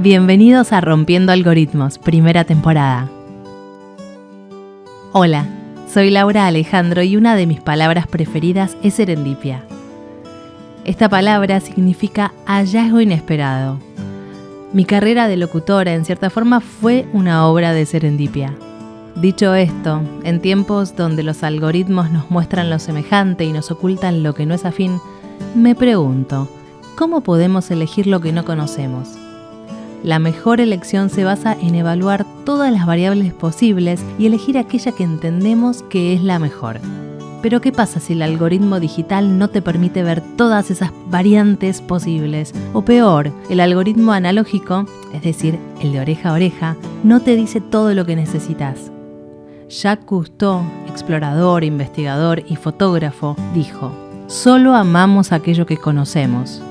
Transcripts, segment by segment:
Bienvenidos a Rompiendo Algoritmos, primera temporada. Hola, soy Laura Alejandro y una de mis palabras preferidas es serendipia. Esta palabra significa hallazgo inesperado. Mi carrera de locutora, en cierta forma, fue una obra de serendipia. Dicho esto, en tiempos donde los algoritmos nos muestran lo semejante y nos ocultan lo que no es afín, me pregunto, ¿cómo podemos elegir lo que no conocemos? La mejor elección se basa en evaluar todas las variables posibles y elegir aquella que entendemos que es la mejor. Pero ¿qué pasa si el algoritmo digital no te permite ver todas esas variantes posibles? O peor, el algoritmo analógico, es decir, el de oreja a oreja, no te dice todo lo que necesitas. Jacques Cousteau, explorador, investigador y fotógrafo, dijo: «Solo amamos aquello que conocemos».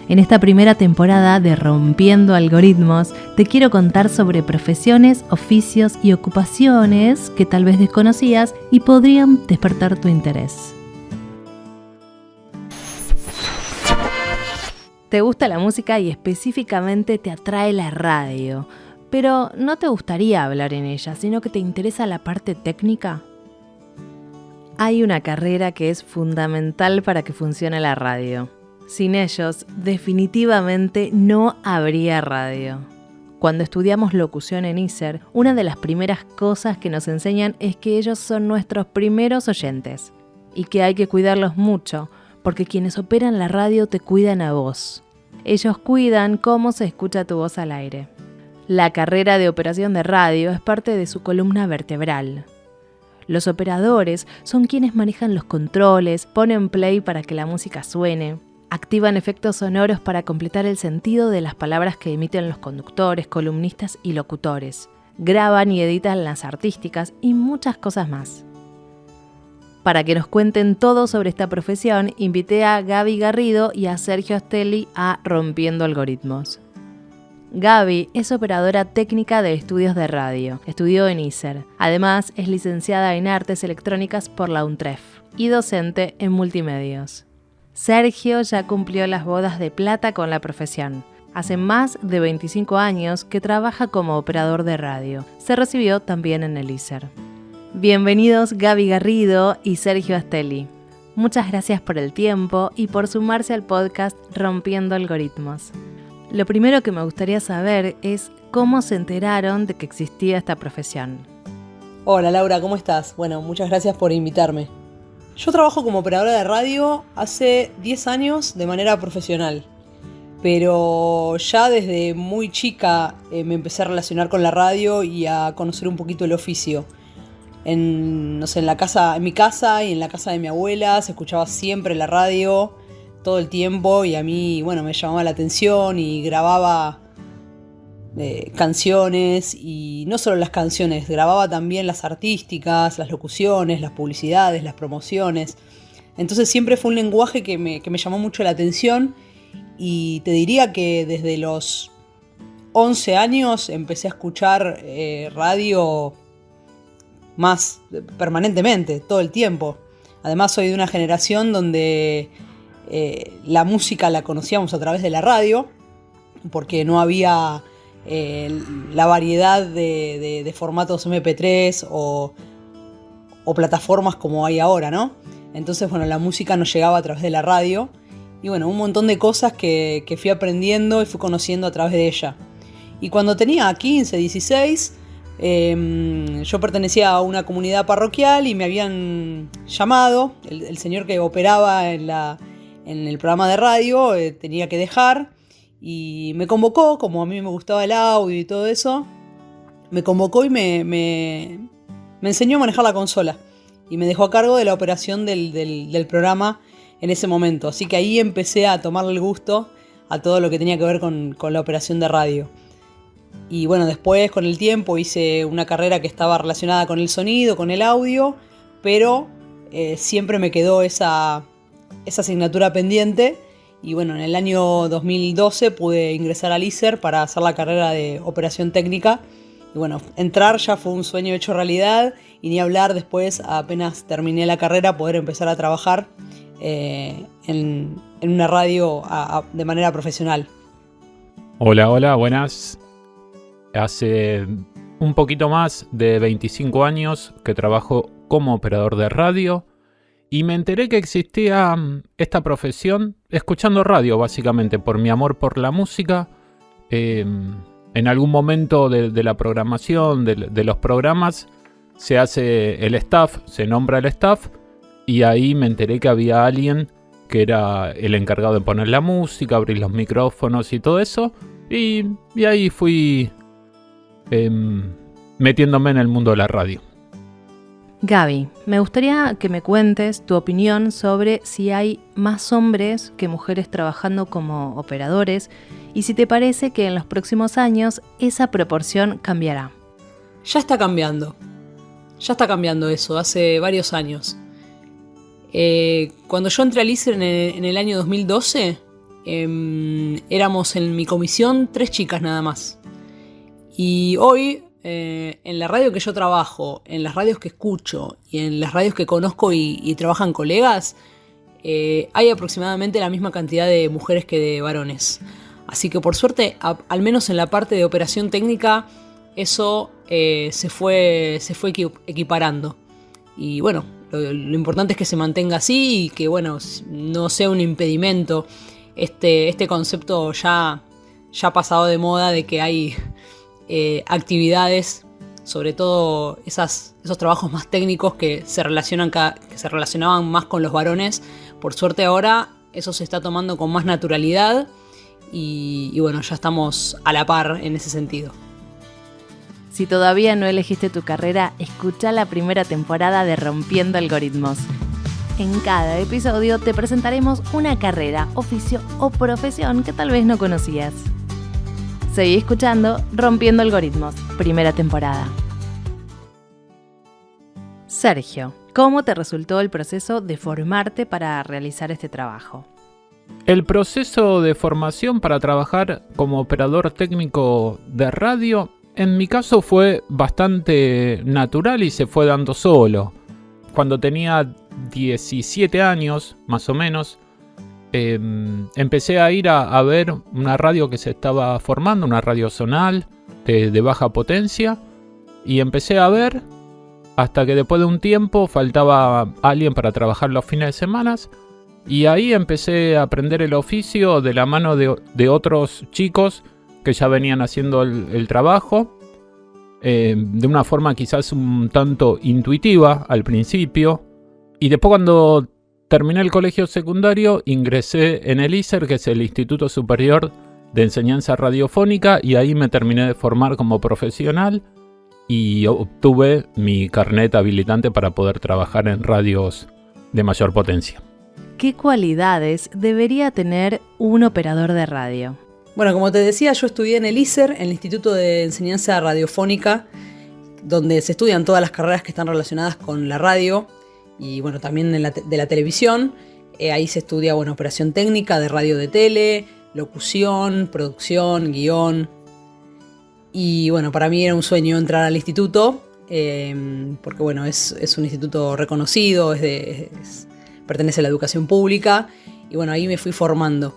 En esta primera temporada de Rompiendo Algoritmos, te quiero contar sobre profesiones, oficios y ocupaciones que tal vez desconocías y podrían despertar tu interés. ¿Te gusta la música y específicamente te atrae la radio? Pero no te gustaría hablar en ella, sino que te interesa la parte técnica. Hay una carrera que es fundamental para que funcione la radio. Sin ellos, definitivamente no habría radio. Cuando estudiamos locución en ISER, una de las primeras cosas que nos enseñan es que ellos son nuestros primeros oyentes y que hay que cuidarlos mucho, porque quienes operan la radio te cuidan a vos. Ellos cuidan cómo se escucha tu voz al aire. La carrera de operación de radio es parte de su columna vertebral. Los operadores son quienes manejan los controles, ponen play para que la música suene, activan efectos sonoros para completar el sentido de las palabras que emiten los conductores, columnistas y locutores. Graban y editan las artísticas y muchas cosas más. Para que nos cuenten todo sobre esta profesión, invité a Gaby Garrido y a Sergio Astelli a Rompiendo Algoritmos. Gaby es operadora técnica de estudios de radio, estudió en ISER. Además, es licenciada en Artes Electrónicas por la UNTREF y docente en Multimedios. Sergio ya cumplió las bodas de plata con la profesión. Hace más de 25 años que trabaja como operador de radio. Se recibió también en el ISER. Bienvenidos Gaby Garrido y Sergio Astelli. Muchas gracias por el tiempo y por sumarse al podcast Rompiendo Algoritmos. Lo primero que me gustaría saber es cómo se enteraron de que existía esta profesión. Hola Laura, ¿cómo estás? Bueno, muchas gracias por invitarme. Yo trabajo como operadora de radio hace 10 años de manera profesional, pero ya desde muy chica me empecé a relacionar con la radio y a conocer un poquito el oficio. En mi casa y en la casa de mi abuela se escuchaba siempre la radio todo el tiempo y a mí, me llamaba la atención y grababa canciones, y no solo las canciones, grababa también las artísticas, las locuciones, las publicidades, las promociones. Entonces siempre fue un lenguaje que me llamó mucho la atención, y te diría que desde los 11 años empecé a escuchar radio más permanentemente, todo el tiempo. Además soy de una generación donde la música la conocíamos a través de la radio, porque no había la variedad de formatos MP3 o plataformas como hay ahora, ¿no? Entonces, la música nos llegaba a través de la radio y un montón de cosas que fui aprendiendo y fui conociendo a través de ella. Y cuando tenía 15, 16, yo pertenecía a una comunidad parroquial y me habían llamado, el señor que operaba en el programa de radio tenía que dejar. Y me convocó, como a mí me gustaba el audio y todo eso, me convocó y me enseñó a manejar la consola. Y me dejó a cargo de la operación del programa en ese momento. Así que ahí empecé a tomarle el gusto a todo lo que tenía que ver con la operación de radio. Y después con el tiempo hice una carrera que estaba relacionada con el sonido, con el audio, pero siempre me quedó esa asignatura pendiente. Y en el año 2012 pude ingresar al ISER para hacer la carrera de operación técnica. Y entrar ya fue un sueño hecho realidad, y ni hablar después, apenas terminé la carrera, poder empezar a trabajar en una radio de manera profesional. Hola, hola, buenas. Hace un poquito más de 25 años que trabajo como operador de radio y me enteré que existía esta profesión escuchando radio, básicamente, por mi amor por la música. En algún momento de la programación, de los programas, se hace el staff, se nombra el staff, y ahí me enteré que había alguien que era el encargado de poner la música, abrir los micrófonos y todo eso, y ahí fui metiéndome en el mundo de la radio. Gaby, me gustaría que me cuentes tu opinión sobre si hay más hombres que mujeres trabajando como operadores y si te parece que en los próximos años esa proporción cambiará. Ya está cambiando eso, hace varios años. Cuando yo entré al ISER en el año 2012, éramos en mi comisión 3 chicas nada más. Y hoy, en la radio que yo trabajo, en las radios que escucho y en las radios que conozco y trabajan colegas, hay aproximadamente la misma cantidad de mujeres que de varones. Así que por suerte, al menos en la parte de operación técnica, eso se fue equiparando. Y bueno, lo importante es que se mantenga así y que bueno, no sea un impedimento. Este concepto ya ha pasado de moda, de que hay actividades, sobre todo esos trabajos más técnicos que se relacionaban más con los varones. Por suerte ahora eso se está tomando con más naturalidad y bueno, ya estamos a la par en ese sentido. Si todavía no elegiste tu carrera, escucha la primera temporada de Rompiendo Algoritmos. En cada episodio te presentaremos una carrera, oficio o profesión que tal vez no conocías. Seguí escuchando Rompiendo Algoritmos, primera temporada. Sergio, ¿cómo te resultó el proceso de formarte para realizar este trabajo? El proceso de formación para trabajar como operador técnico de radio, en mi caso fue bastante natural y se fue dando solo. Cuando tenía 17 años, más o menos, empecé a ir a ver una radio que se estaba formando, una radio zonal de baja potencia, y empecé a ver hasta que después de un tiempo faltaba alguien para trabajar los fines de semana, y ahí empecé a aprender el oficio de la mano de otros chicos que ya venían haciendo el trabajo, de una forma quizás un tanto intuitiva al principio, y después cuando terminé el colegio secundario ingresé en el ISER, que es el Instituto Superior de Enseñanza Radiofónica, y ahí me terminé de formar como profesional y obtuve mi carnet habilitante para poder trabajar en radios de mayor potencia. ¿Qué cualidades debería tener un operador de radio? Bueno, como te decía, yo estudié en el ISER, en el Instituto de Enseñanza Radiofónica, donde se estudian todas las carreras que están relacionadas con la radio y bueno, también de la televisión. Ahí se estudia operación técnica de radio de tele, locución, producción, guión. Y bueno, para mí era un sueño entrar al instituto, porque bueno, es un instituto reconocido, pertenece a la educación pública, y bueno, ahí me fui formando.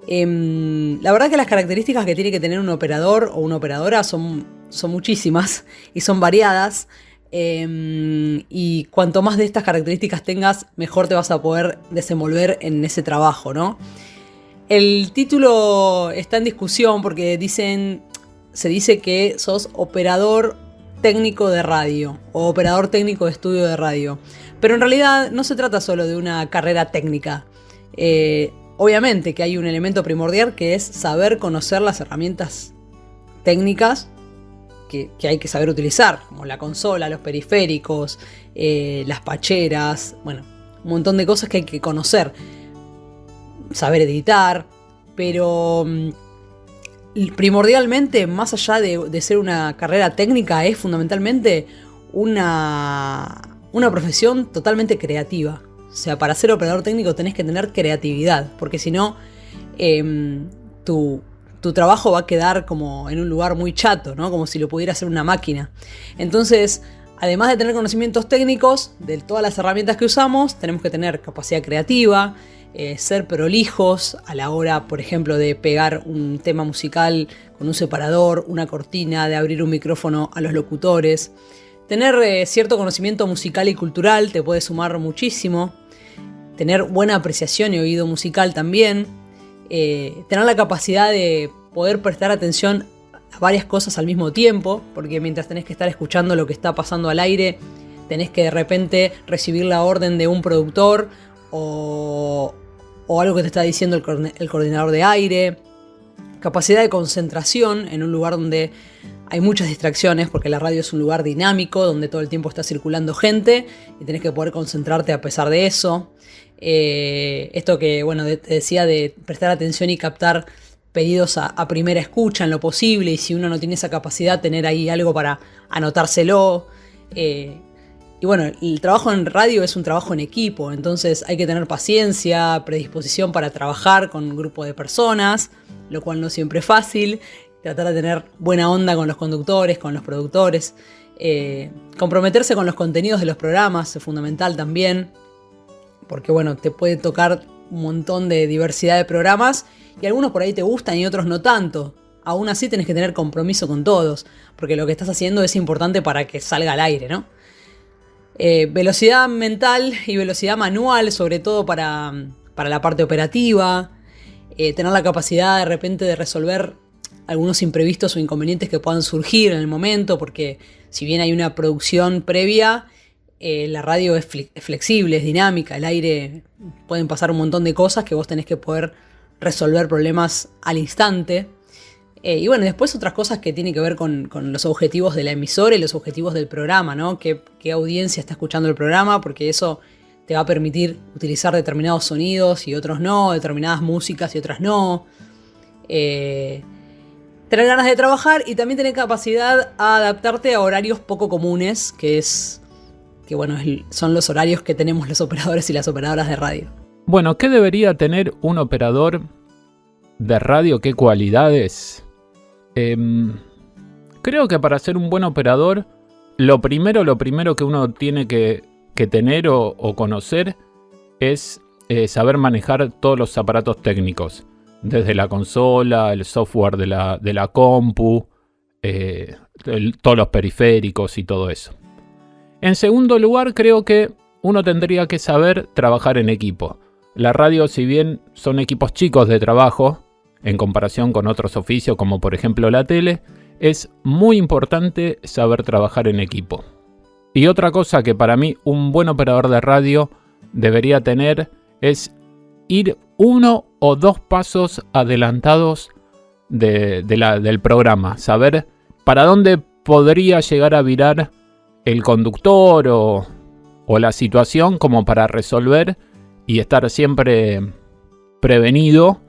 La verdad que las características que tiene que tener un operador o una operadora son muchísimas y son variadas, y cuanto más de estas características tengas, mejor te vas a poder desenvolver en ese trabajo, ¿no? El título está en discusión porque se dice que sos operador técnico de radio o operador técnico de estudio de radio, pero en realidad no se trata solo de una carrera técnica. Obviamente que hay un elemento primordial que es saber conocer las herramientas técnicas que hay que saber utilizar, como la consola, los periféricos, las pacheras, bueno, un montón de cosas que hay que conocer, saber editar, pero primordialmente, más allá de ser una carrera técnica, es fundamentalmente una profesión totalmente creativa. O sea, para ser operador técnico tenés que tener creatividad, porque si no, tu trabajo va a quedar como en un lugar muy chato, ¿no? Como si lo pudiera hacer una máquina. Entonces, Además de tener conocimientos técnicos de todas las herramientas que usamos, tenemos que tener capacidad creativa, ser prolijos a la hora, por ejemplo, de pegar un tema musical con un separador, una cortina, de abrir un micrófono a los locutores. Tener cierto conocimiento musical y cultural te puede sumar muchísimo. Tener buena apreciación y oído musical también. Tener la capacidad de poder prestar atención a varias cosas al mismo tiempo, porque mientras tenés que estar escuchando lo que está pasando al aire, tenés que de repente recibir la orden de un productor o algo que te está diciendo el coordinador de aire. Capacidad de concentración en un lugar donde hay muchas distracciones, porque la radio es un lugar dinámico donde todo el tiempo está circulando gente y tenés que poder concentrarte a pesar de eso. Esto que te decía de prestar atención y captar pedidos a primera escucha en lo posible, y si uno no tiene esa capacidad, tener ahí algo para anotárselo. Y bueno, el trabajo en radio es un trabajo en equipo, entonces hay que tener paciencia, predisposición para trabajar con un grupo de personas, lo cual no siempre es fácil. Tratar de tener buena onda con los conductores, con los productores. Comprometerse con los contenidos de los programas es fundamental también, porque te puede tocar un montón de diversidad de programas y algunos por ahí te gustan y otros no tanto. Aún así tenés que tener compromiso con todos, porque lo que estás haciendo es importante para que salga al aire, ¿no? Velocidad mental y velocidad manual, sobre todo para la parte operativa. Tener la capacidad de repente de resolver algunos imprevistos o inconvenientes que puedan surgir en el momento, porque si bien hay una producción previa, la radio es flexible, es dinámica, el aire pueden pasar un montón de cosas que vos tenés que poder resolver problemas al instante. Y después otras cosas que tienen que ver con los objetivos de la emisora y los objetivos del programa, ¿no? ¿Qué audiencia está escuchando el programa? Porque eso te va a permitir utilizar determinados sonidos y otros no, determinadas músicas y otras no. Tener ganas de trabajar y también tener capacidad a adaptarte a horarios poco comunes, son los horarios que tenemos los operadores y las operadoras de radio. Bueno, ¿qué debería tener un operador de radio? ¿Qué cualidades? Creo que para ser un buen operador, lo primero que uno tiene que tener o conocer es saber manejar todos los aparatos técnicos. Desde la consola, el software de la compu, todos los periféricos y todo eso. En segundo lugar, creo que uno tendría que saber trabajar en equipo. La radio, si bien son equipos chicos de trabajo, en comparación con otros oficios como por ejemplo la tele, es muy importante saber trabajar en equipo. Y otra cosa que para mí un buen operador de radio debería tener es ir 1 o 2 pasos adelantados del programa. Saber para dónde podría llegar a virar el conductor o la situación, como para resolver y estar siempre prevenido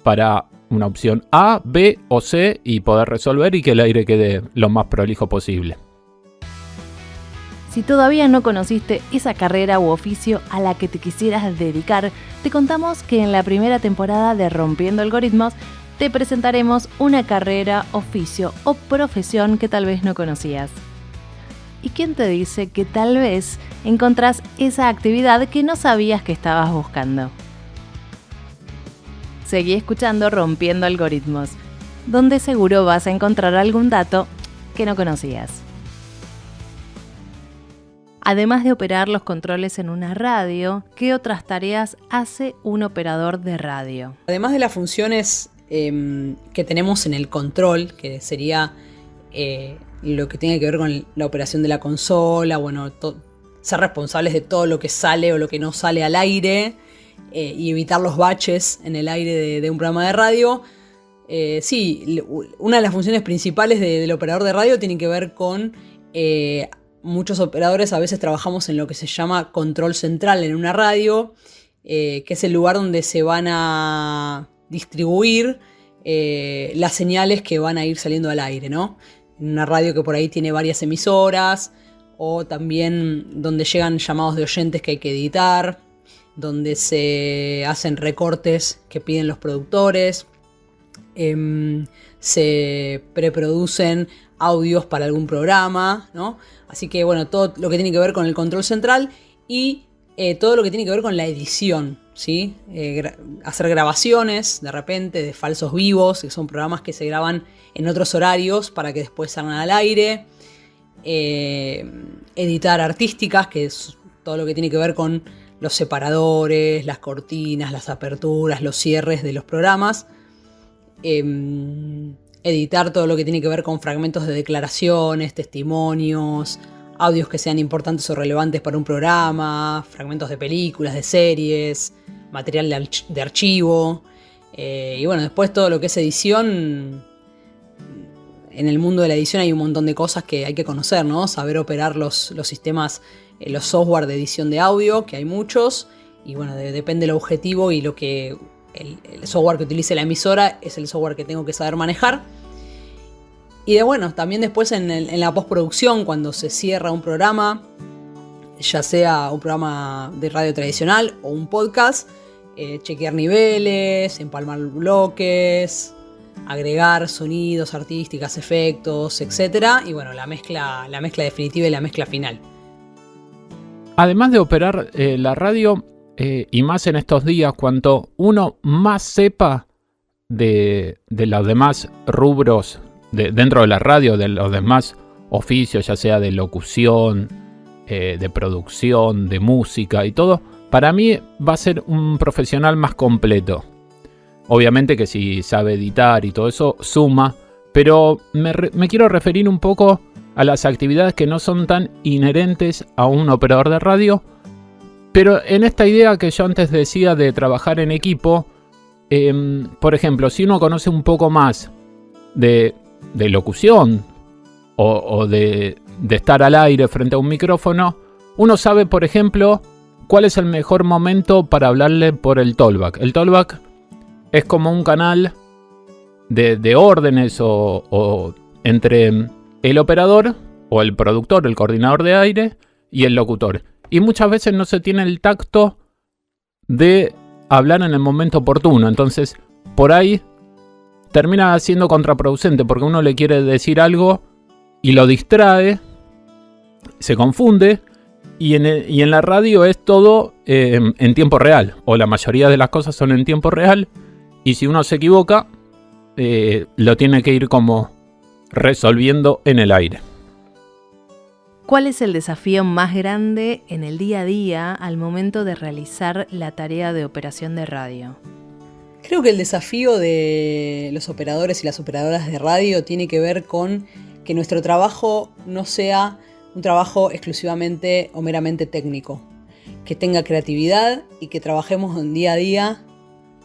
para una opción A, B o C y poder resolver y que el aire quede lo más prolijo posible. Si todavía no conociste esa carrera u oficio a la que te quisieras dedicar, te contamos que en la primera temporada de Rompiendo Algoritmos te presentaremos una carrera, oficio o profesión que tal vez no conocías. ¿Y quién te dice que tal vez encontrás esa actividad que no sabías que estabas buscando? Seguí escuchando Rompiendo Algoritmos, donde seguro vas a encontrar algún dato que no conocías. Además de operar los controles en una radio, ¿qué otras tareas hace un operador de radio? Además de las funciones que tenemos en el control, que sería lo que tiene que ver con la operación de la consola, ser responsables de todo lo que sale o lo que no sale al aire, y evitar los baches en el aire de un programa de radio. Sí, una de las funciones principales del operador de radio tiene que ver con... muchos operadores a veces trabajamos en lo que se llama control central en una radio, que es el lugar donde se van a distribuir las señales que van a ir saliendo al aire, ¿no? En una radio que por ahí tiene varias emisoras, o también donde llegan llamados de oyentes que hay que editar, donde se hacen recortes que piden los productores. se preproducen audios para algún programa, ¿no? Así que bueno, todo lo que tiene que ver con el control central y todo lo que tiene que ver con la edición, ¿sí? Hacer grabaciones de repente de falsos vivos, que son programas que se graban en otros horarios para que después salgan al aire. Editar artísticas, que es todo lo que tiene que ver con los separadores, las cortinas, las aperturas, los cierres de los programas. Editar todo lo que tiene que ver con fragmentos de declaraciones, testimonios, audios que sean importantes o relevantes para un programa, fragmentos de películas, de series, material de archivo. Y bueno, después todo lo que es edición. En el mundo de la edición hay un montón de cosas que hay que conocer, ¿no? Saber operar los sistemas, los software de edición de audio, que hay muchos. Y bueno, depende del objetivo y lo que el software que utilice la emisora es el software que tengo que saber manejar. Y bueno, también después en la postproducción, cuando se cierra un programa, ya sea un programa de radio tradicional o un podcast, chequear niveles, empalmar bloques, agregar sonidos, artísticas, efectos, etc. Y bueno, la mezcla definitiva y la mezcla final. Además de operar la radio, y más en estos días, cuanto uno más sepa de los demás rubros dentro de la radio, de los demás oficios, ya sea de locución, de producción, de música y todo, para mí va a ser un profesional más completo. Obviamente que si sabe editar y todo eso suma, pero me quiero referir un poco a las actividades que no son tan inherentes a un operador de radio. Pero en esta idea que yo antes decía de trabajar en equipo, por ejemplo, si uno conoce un poco más de locución o de estar al aire frente a un micrófono, uno sabe, por ejemplo, cuál es el mejor momento para hablarle por el talkback. El talkback es como un canal de órdenes o entre el operador o el productor, el coordinador de aire y el locutor. Y muchas veces no se tiene el tacto de hablar en el momento oportuno. Entonces, por ahí termina siendo contraproducente porque uno le quiere decir algo y lo distrae, se confunde. Y en la radio es todo en tiempo real. O la mayoría de las cosas son en tiempo real. Y si uno se equivoca, lo tiene que ir como resolviendo en el aire. ¿Cuál es el desafío más grande en el día a día al momento de realizar la tarea de operación de radio? Creo que el desafío de los operadores y las operadoras de radio tiene que ver con que nuestro trabajo no sea un trabajo exclusivamente o meramente técnico, que tenga creatividad y que trabajemos en día a día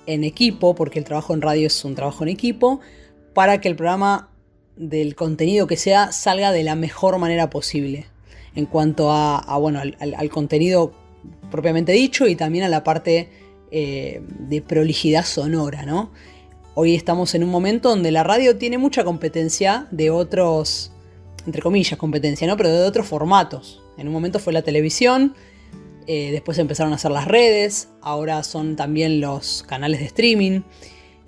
en equipo, porque el trabajo en radio es un trabajo en equipo, para que el programa del contenido que sea salga de la mejor manera posible. En cuanto al contenido propiamente dicho y también a la parte de prolijidad sonora, ¿no? Hoy estamos en un momento donde la radio tiene mucha competencia de otros, entre comillas competencia, ¿no? Pero de otros formatos. En un momento fue la televisión, después empezaron a hacer las redes, ahora son también los canales de streaming.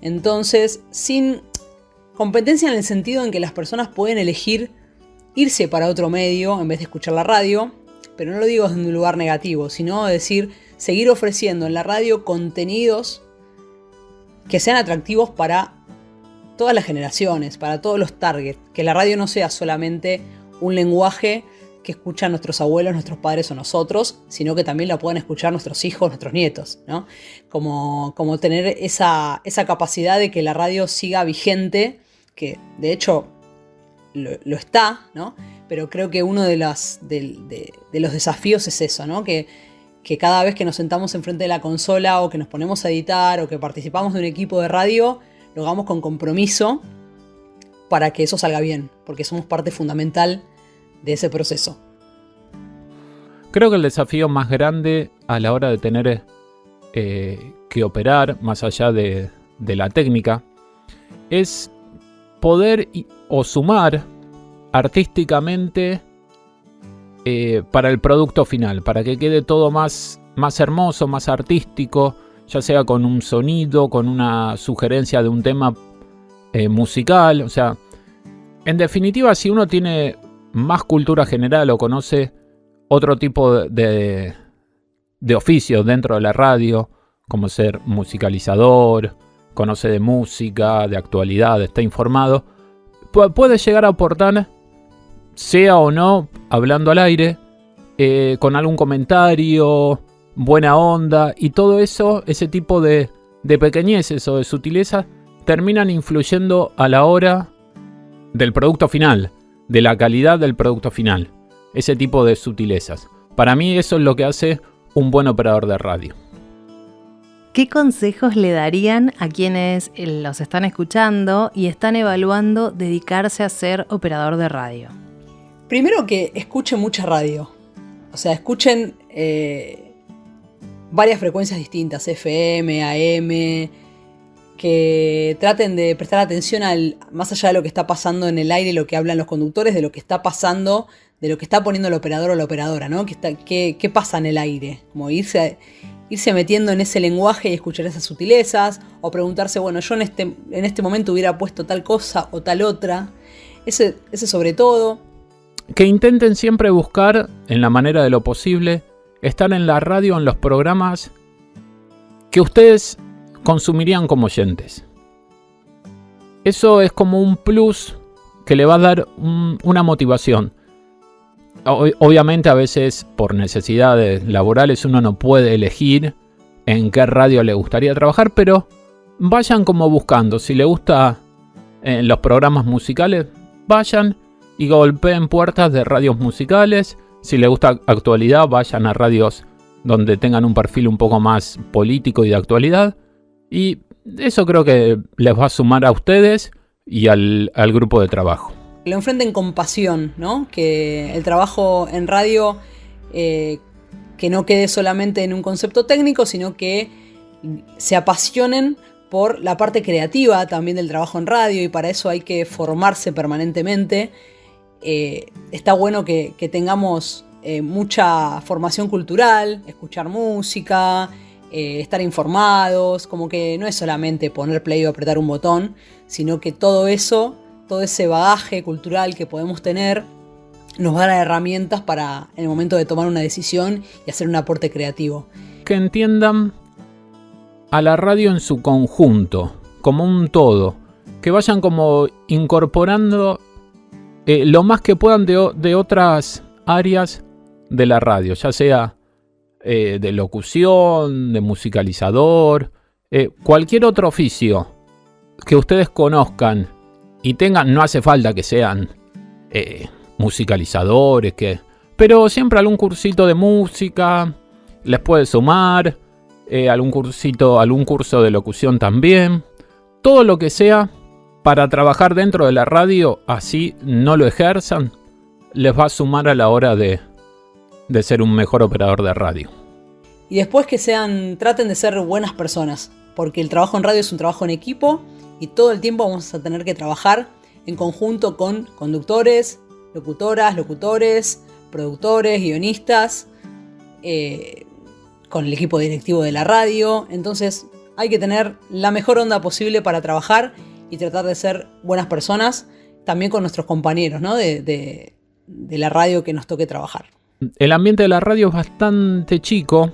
Entonces, sin competencia en el sentido en que las personas pueden elegir irse para otro medio en vez de escuchar la radio, pero no lo digo desde un lugar negativo, sino decir, seguir ofreciendo en la radio contenidos que sean atractivos para todas las generaciones, para todos los targets, que la radio no sea solamente un lenguaje que escuchan nuestros abuelos, nuestros padres o nosotros, sino que también la puedan escuchar nuestros hijos, nuestros nietos, ¿no? Como tener esa capacidad de que la radio siga vigente, que de hecho lo está, ¿no? Pero creo que uno de los desafíos es eso, ¿no? Que cada vez que nos sentamos enfrente de la consola o que nos ponemos a editar o que participamos de un equipo de radio, lo hagamos con compromiso para que eso salga bien, porque somos parte fundamental de ese proceso. Creo que el desafío más grande a la hora de tener que operar, más allá de la técnica, es poder o sumar artísticamente para el producto final, para que quede todo más hermoso, más artístico, ya sea con un sonido, con una sugerencia de un tema musical. O sea, en definitiva, si uno tiene más cultura general o conoce otro tipo de oficios dentro de la radio, como ser musicalizador, conoce de música, de actualidad, está informado, puede llegar a aportar, sea o no hablando al aire, con algún comentario, buena onda, y todo eso, ese tipo de pequeñeces o de sutilezas, terminan influyendo a la hora del producto final, de la calidad del producto final. Ese tipo de sutilezas. Para mí eso es lo que hace un buen operador de radio. ¿Qué consejos le darían a quienes los están escuchando y están evaluando dedicarse a ser operador de radio? Primero, que escuchen mucha radio. O sea, escuchen varias frecuencias distintas, FM, AM, que traten de prestar atención más allá de lo que está pasando en el aire, lo que hablan los conductores, de lo que está pasando, de lo que está poniendo el operador o la operadora, ¿no? ¿Qué pasa en el aire? Como irse metiendo en ese lenguaje y escuchar esas sutilezas, o preguntarse, bueno, yo en este momento hubiera puesto tal cosa o tal otra. Ese sobre todo. Que intenten siempre buscar, en la manera de lo posible, estar en la radio, en los programas que ustedes consumirían como oyentes. Eso es como un plus que le va a dar una motivación. Obviamente a veces por necesidades laborales uno no puede elegir en qué radio le gustaría trabajar, pero vayan como buscando. Si le gusta los programas musicales, vayan y golpeen puertas de radios musicales. Si le gusta actualidad, vayan a radios donde tengan un perfil un poco más político y de actualidad. Y eso creo que les va a sumar a ustedes y al grupo de trabajo. Lo enfrenten con pasión, ¿no? Que el trabajo en radio que no quede solamente en un concepto técnico, sino que se apasionen por la parte creativa también del trabajo en radio, y para eso hay que formarse permanentemente. Está bueno que tengamos mucha formación cultural, escuchar música, estar informados, como que no es solamente poner play o apretar un botón, sino que todo ese bagaje cultural que podemos tener nos va a dar herramientas para en el momento de tomar una decisión y hacer un aporte creativo. Que entiendan a la radio en su conjunto, como un todo, que vayan como incorporando lo más que puedan de otras áreas de la radio, ya sea de locución, de musicalizador, cualquier otro oficio que ustedes conozcan y tengan. No hace falta que sean musicalizadores, pero siempre algún cursito de música les puede sumar, algún curso de locución también. Todo lo que sea para trabajar dentro de la radio, así no lo ejerzan, les va a sumar a la hora de ser un mejor operador de radio. Y después que traten de ser buenas personas, porque el trabajo en radio es un trabajo en equipo y todo el tiempo vamos a tener que trabajar en conjunto con conductores, locutoras, locutores, productores, guionistas, con el equipo directivo de la radio. Entonces hay que tener la mejor onda posible para trabajar y tratar de ser buenas personas, también con nuestros compañeros, ¿no? de la radio que nos toque trabajar. El ambiente de la radio es bastante chico,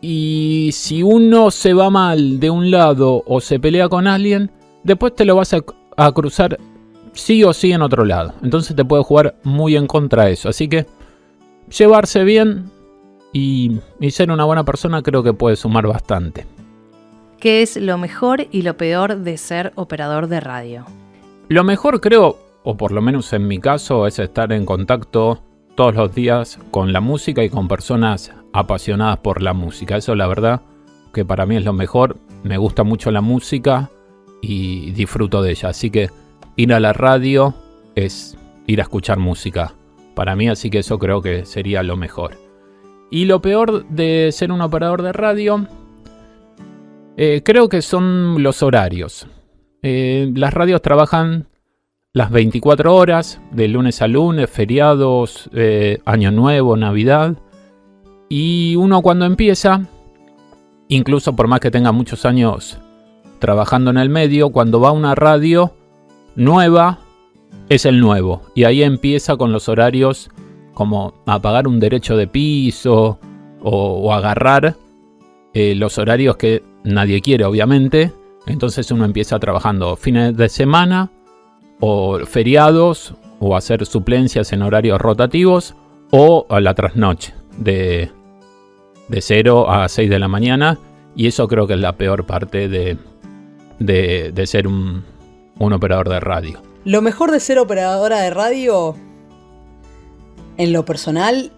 y si uno se va mal de un lado o se pelea con alguien, después te lo vas a cruzar sí o sí en otro lado. Entonces te puede jugar muy en contra eso. Así que llevarse bien y ser una buena persona creo que puede sumar bastante. ¿Qué es lo mejor y lo peor de ser operador de radio? Lo mejor creo, o por lo menos en mi caso, es estar en contacto todos los días con la música y con personas apasionadas por la música. Eso la verdad que para mí es lo mejor. Me gusta mucho la música y disfruto de ella. Así que ir a la radio es ir a escuchar música para mí, así que eso creo que sería lo mejor. Y lo peor de ser un operador de radio, creo que son los horarios. Las radios trabajan las 24 horas, de lunes a lunes, feriados, Año Nuevo, Navidad. Y uno cuando empieza, incluso por más que tenga muchos años trabajando en el medio, cuando va a una radio nueva, es el nuevo. Y ahí empieza con los horarios como a pagar un derecho de piso o agarrar los horarios que nadie quiere, obviamente. Entonces uno empieza trabajando fines de semana o feriados o hacer suplencias en horarios rotativos o a la trasnoche de 0 a 6 de la mañana. Y eso creo que es la peor parte de ser un operador de radio. Lo mejor de ser operadora de radio, en lo personal,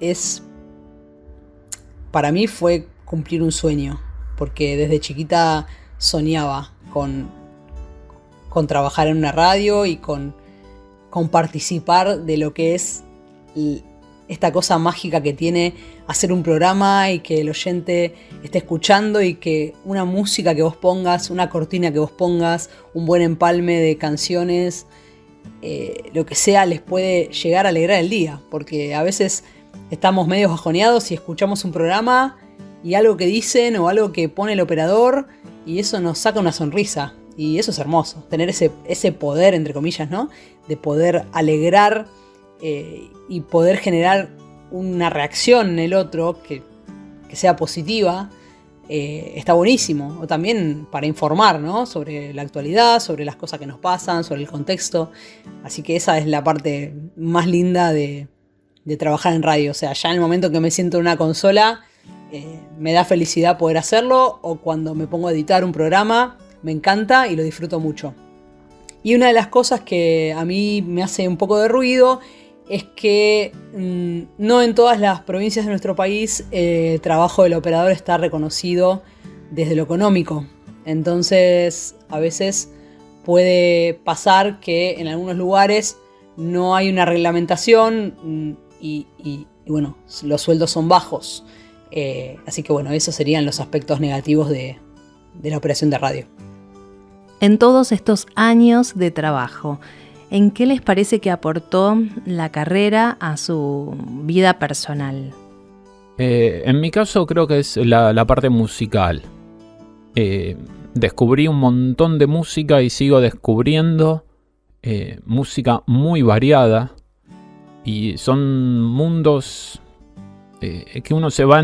para mí fue cumplir un sueño, porque desde chiquita soñaba con trabajar en una radio y con participar de lo que es esta cosa mágica que tiene hacer un programa y que el oyente esté escuchando y que una música que vos pongas, una cortina que vos pongas, un buen empalme de canciones, lo que sea, les puede llegar a alegrar el día, porque a veces estamos medio bajoneados y escuchamos un programa y algo que dicen o algo que pone el operador y eso nos saca una sonrisa, y eso es hermoso, tener ese poder, entre comillas, ¿no? De poder alegrar y poder generar una reacción en el otro que sea positiva. Está buenísimo. O también para informar, ¿no? Sobre la actualidad, sobre las cosas que nos pasan, sobre el contexto. Así que esa es la parte más linda de trabajar en radio. O sea, ya en el momento que me siento en una consola, me da felicidad poder hacerlo. O cuando me pongo a editar un programa, me encanta y lo disfruto mucho. Y una de las cosas que a mí me hace un poco de ruido es que no en todas las provincias de nuestro país el trabajo del operador está reconocido desde lo económico. Entonces, a veces puede pasar que en algunos lugares no hay una reglamentación y bueno, los sueldos son bajos. Así que bueno, esos serían los aspectos negativos de la operación de radio. En todos estos años de trabajo, ¿en qué les parece que aportó la carrera a su vida personal? En mi caso creo que es la parte musical. Descubrí un montón de música y sigo descubriendo música muy variada. Y son mundos que uno se va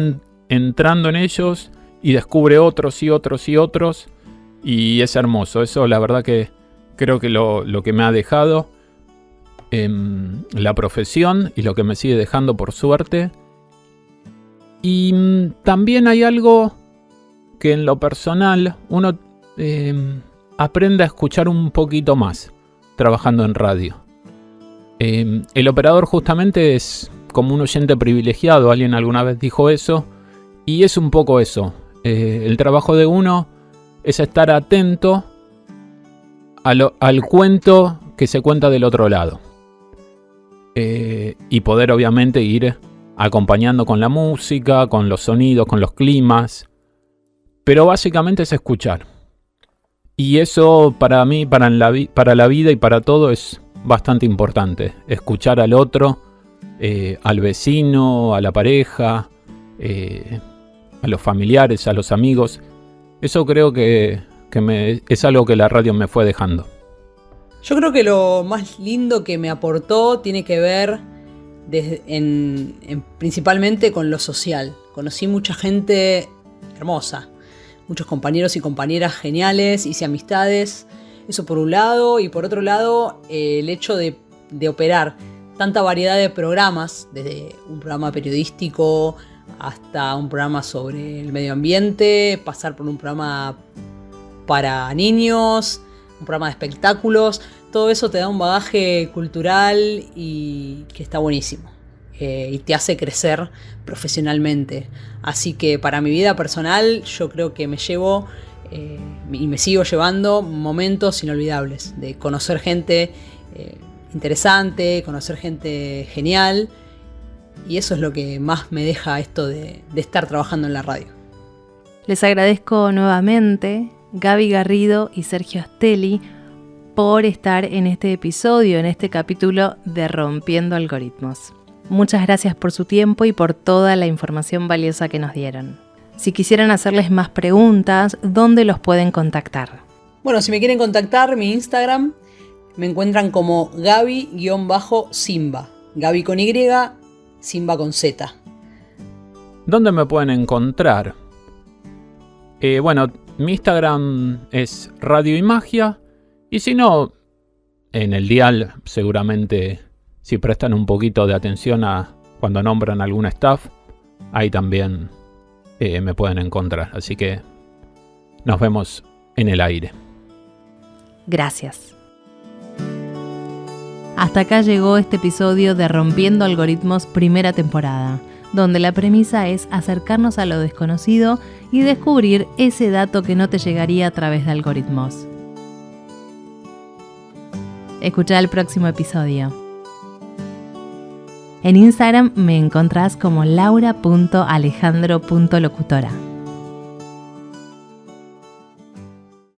entrando en ellos y descubre otros y otros y otros. Y es hermoso. Eso la verdad que creo que lo que me ha dejado la profesión y lo que me sigue dejando por suerte. Y también hay algo que en lo personal uno aprende a escuchar un poquito más trabajando en radio. El operador justamente es como un oyente privilegiado, alguien alguna vez dijo eso, y es un poco eso. El trabajo de uno es estar atento al cuento que se cuenta del otro lado. Y poder obviamente ir acompañando con la música, con los sonidos, con los climas. Pero básicamente es escuchar. Y eso para mí, para la vida y para todo es bastante importante. Escuchar al otro, al vecino, a la pareja, a los familiares, a los amigos. Eso creo que es algo que la radio me fue dejando. Yo creo que lo más lindo que me aportó tiene que ver principalmente con lo social. Conocí mucha gente hermosa, muchos compañeros y compañeras geniales, hice amistades, eso por un lado, y por otro lado el hecho de operar tanta variedad de programas, desde un programa periodístico hasta un programa sobre el medio ambiente, pasar por un programa para niños, un programa de espectáculos. Todo eso te da un bagaje cultural y que está buenísimo, y te hace crecer profesionalmente. Así que para mi vida personal yo creo que me llevo y me sigo llevando momentos inolvidables de conocer gente interesante, conocer gente genial, y eso es lo que más me deja esto de estar trabajando en la radio. Les agradezco nuevamente, Gaby Garrido y Sergio Astelli, por estar en este episodio, en este capítulo de Rompiendo Algoritmos. Muchas gracias por su tiempo y por toda la información valiosa que nos dieron. Si quisieran hacerles más preguntas, ¿dónde los pueden contactar? Bueno, si me quieren contactar, mi Instagram me encuentran como Gaby-Simba. Gaby con Y, Simba con Z. ¿Dónde me pueden encontrar? Bueno, mi Instagram es Radio y Magia. Y si no, en el dial, seguramente, si prestan un poquito de atención a cuando nombran algún staff, ahí también me pueden encontrar. Así que nos vemos en el aire. Gracias. Hasta acá llegó este episodio de Rompiendo Algoritmos primera temporada, donde la premisa es acercarnos a lo desconocido y descubrir ese dato que no te llegaría a través de algoritmos. Escuchá el próximo episodio. En Instagram me encontrás como laura.alejandro.locutora.